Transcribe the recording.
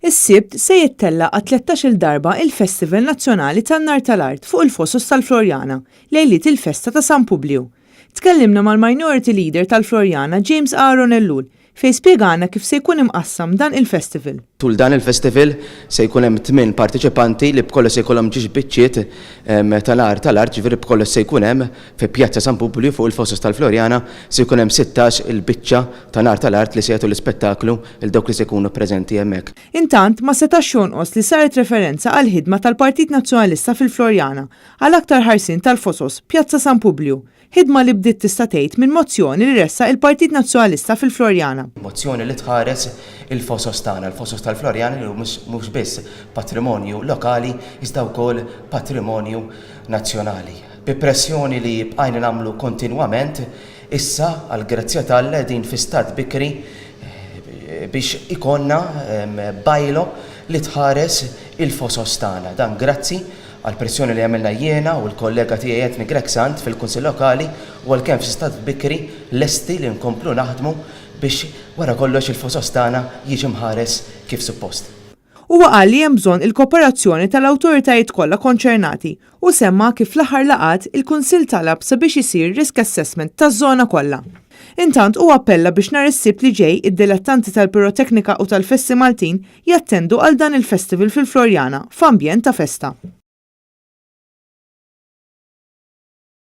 Is-Sibt se jittella għat 13-il darba il-Festival Nazzjonali tan-Nar tal-Art fuq il-Fosos tal-Florjana lejliet il-Festa ta' San Publiu. Tkellimna mal-Minority Leader tal-Florjana James Aaron Ellul fejn spjegana kif se jkun imqassam dan il-festival. Tul dan il-festival se jkun hemm 8 partiċipanti li bkollu se jkollhom ġiex biċċiet tal-art, ġifieri bkollu se jkun hemm fi Pjazza San Publiu fuq il-Fosos tal-Florjana se jkun hemm 16 il-biċċa tan-nar tal-art li se jagħtu l-ispettaklu il dawk li se jkunu preżenti hemmhekk. Intant ma setax jonqos li saret referenza għal ħidma tal-Partit Nazzjonalista fil-Florjana għal aktar ħarsin tal-Fosos Pjazza San Publiu. Ħidma li bdiet tista' tgħid minn mozzjoni li ressa il-Partit Nazzjonalista fil-Florjana. Mozzjoni li tħares il-Fosos tagħna, il-Fosos tal-Florjana li mhux biss patrimonju lokali, iżda wkoll patrimonju nazzjonali. Bi pressjoni li bqajna nagħmlu kontinwament, issa għal grazzja tal din fi stat bikri biex ikonna bajlo li tħares il-Fosos tagħna. Dan grazzi għal pressjoni li għamilna jiena u l-kollega tiegħi Ethnic Grek Sant fil-Kunsill Lokali u għalkemm fi stat bikri lesti li nkomplu naħdmu biex wara kollox il-Fosos tagħna jiġi mħares kif suppost. Huwa qal li hemm bżonn il-kooperazzjoni tal-awtoritajiet kollha konċernati u semma kif fl-aħħar laqgħat il-Kunsill talab sabiex isir risk assessment taż-żona kollha. Intant huwa appella biex nhar is-Sibt li ġej id-dilettanti tal-Piroteknika u tal-Fessi Maltin jattendu għal dan il-festival fil-Florjana f'ambjent ta' festa.